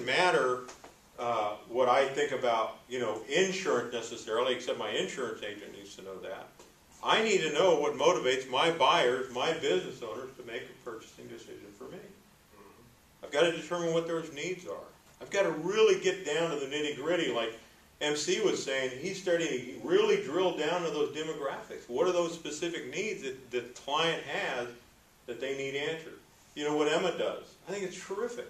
matter what I think about, insurance necessarily, except my insurance agent needs to know that. I need to know what motivates my buyers, my business owners, to make a purchasing decision for me. I've got to determine what their needs are. I've got to really get down to the nitty-gritty, like MC was saying. He's starting to really drill down to those demographics. What are those specific needs that the client has that they need answered? What Emma does. I think it's terrific.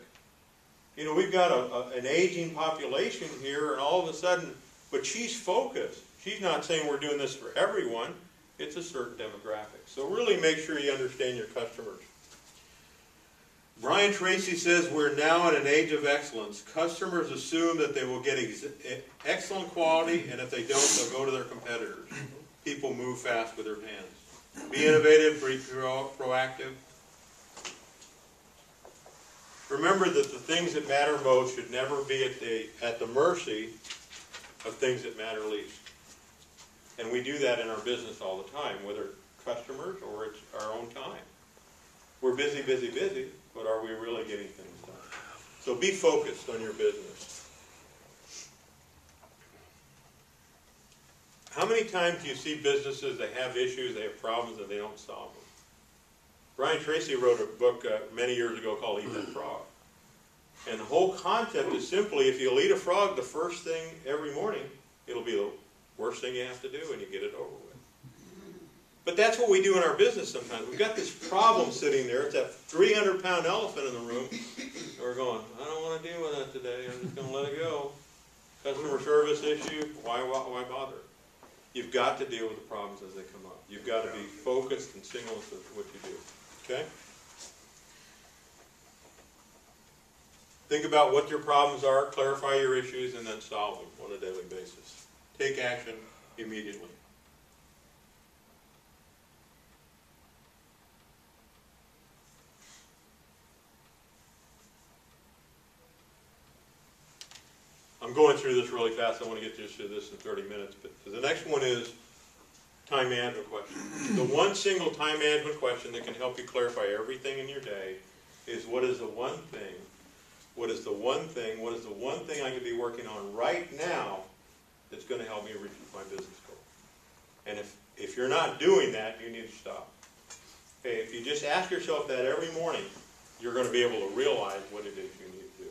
We've got an aging population here, and all of a sudden, but she's focused. She's not saying we're doing this for everyone. It's a certain demographic. So really make sure you understand your customers. Brian Tracy says, we're now in an age of excellence. Customers assume that they will get excellent quality, and if they don't, they'll go to their competitors. People move fast with their hands. Be innovative, be proactive. Remember that the things that matter most should never be at the mercy of things that matter least. And we do that in our business all the time, whether it's customers or it's our own time. We're busy, busy, busy, but are we really getting things done? So be focused on your business. How many times do you see businesses that have issues, they have problems, and they don't solve them? Brian Tracy wrote a book many years ago called Eat That Frog. And the whole concept is simply, if you'll eat a frog the first thing every morning, it'll be the worst thing you have to do, and you get it over with. But that's what we do in our business sometimes. We've got this problem sitting there. It's that 300-pound elephant in the room. And we're going, I don't want to deal with that today. I'm just going to let it go. Customer service issue, why bother? You've got to deal with the problems as they come up. You've got to be focused and single with what you do. Okay? Think about what your problems are, clarify your issues, and then solve them on a daily basis. Take action immediately. I'm going through this really fast. I want to get through this in 30 minutes. But the next one is time management question. The one single time management question that can help you clarify everything in your day is, what is the one thing? What is the one thing? What is the one thing I could be working on right now that's going to help me reach my business goal? And if you're not doing that, you need to stop. Okay, if you just ask yourself that every morning, you're going to be able to realize what it is you need to do.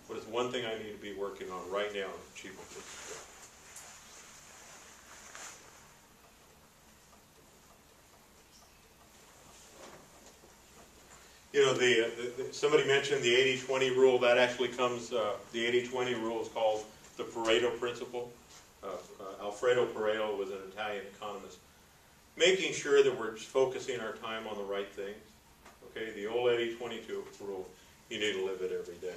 What is one thing I need to be working on right now to achieve my business goal? Somebody mentioned the 80-20 rule. That actually comes, the 80-20 rule is called the Pareto principle. Alfredo Pareto was an Italian economist. Making sure that we're focusing our time on the right things. Okay, the old 80-20 rule, you need to live it every day.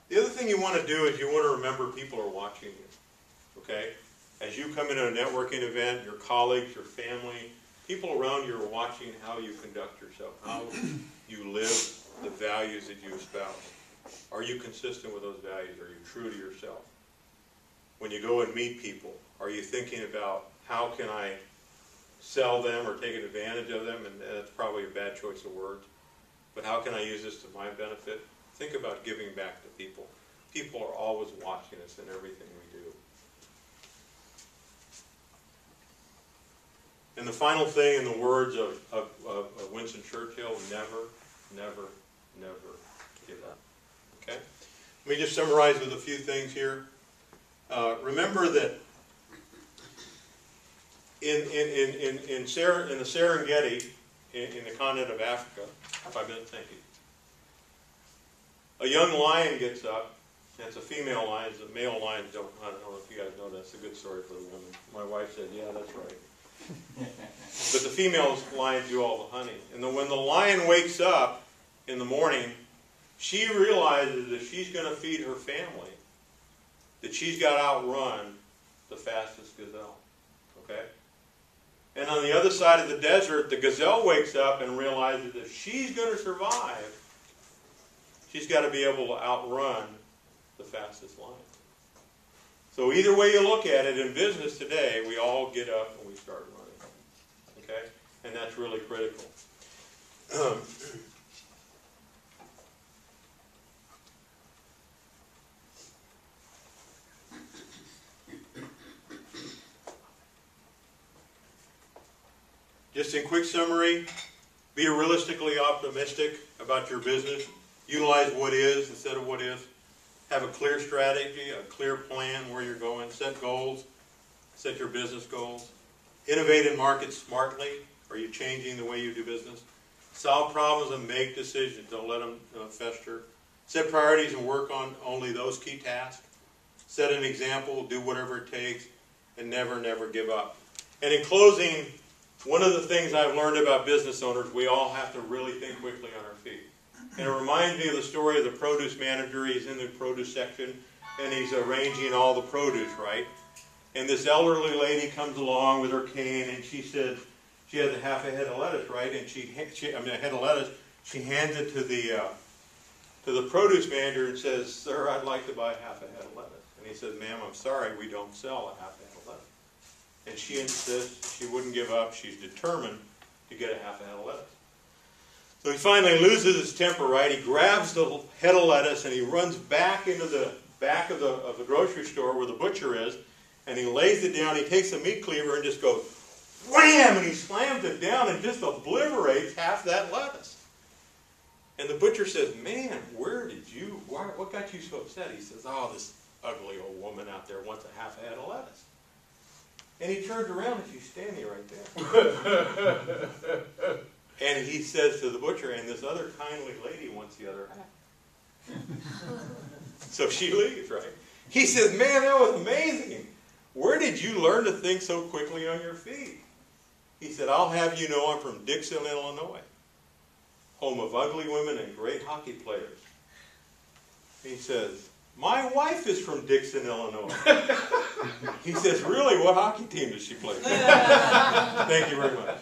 The other thing you want to do is you want to remember people are watching you. Okay? As you come into a networking event, your colleagues, your family, people around you are watching how you conduct yourself, how you live the values that you espouse. Are you consistent with those values? Are you true to yourself? When you go and meet people, are you thinking about how can I sell them or take advantage of them? And that's probably a bad choice of words. But how can I use this to my benefit? Think about giving back to people. People are always watching us in everything we do. And the final thing, in the words of Winston Churchill, never, never, never give up. Okay? Let me just summarize with a few things here. Remember that in the Serengeti, in the continent of Africa, 5 minutes, thank you. A young lion gets up. It's a female lion. The male lions don't. I don't know if you guys know that's a good story for the women. My wife said, yeah, that's right. But the female lions do all the hunting. And then when the lion wakes up in the morning, she realizes that she's going to feed her family, that she's got to outrun the fastest gazelle. Okay? And on the other side of the desert, the gazelle wakes up and realizes that she's going to survive. She's got to be able to outrun the fastest lion. So either way you look at it, in business today, we all get up and we start running. Okay? And that's really critical. Just in quick summary, be realistically optimistic about your business. Utilize what is instead of what is. Have a clear strategy, a clear plan where you're going. Set goals. Set your business goals. Innovate and market smartly. Are you changing the way you do business? Solve problems and make decisions. Don't let them fester. Set priorities and work on only those key tasks. Set an example. Do whatever it takes. And never, never give up. And in closing, one of the things I've learned about business owners, we all have to really think quickly on our feet. And it reminds me of the story of the produce manager. He's in the produce section, and he's arranging all the produce, right? And this elderly lady comes along with her cane, and she said she has a half a head of lettuce, right? And a head of lettuce. She hands it to the produce manager and says, "Sir, I'd like to buy half a head of lettuce." And he says, "Ma'am, I'm sorry, we don't sell a half a head of lettuce." And she insists. She wouldn't give up. She's determined to get a half a head of lettuce. So he finally loses his temper, right? He grabs the head of lettuce and he runs back into the back of the grocery store where the butcher is, and he lays it down. He takes a meat cleaver and just goes wham, and he slams it down and just obliterates half that lettuce. And the butcher says, "Man, what got you so upset?" He says, "Oh, this ugly old woman out there wants a half a head of lettuce." And he turns around and she's standing right there. And he says to the butcher, "And this other kindly lady wants the other half." So she leaves, right? He says, "Man, that was amazing. Where did you learn to think so quickly on your feet?" He said, "I'll have you know I'm from Dixon, Illinois, home of ugly women and great hockey players." He says, "My wife is from Dixon, Illinois." He says, "Really? What hockey team does she play for?" Thank you very much.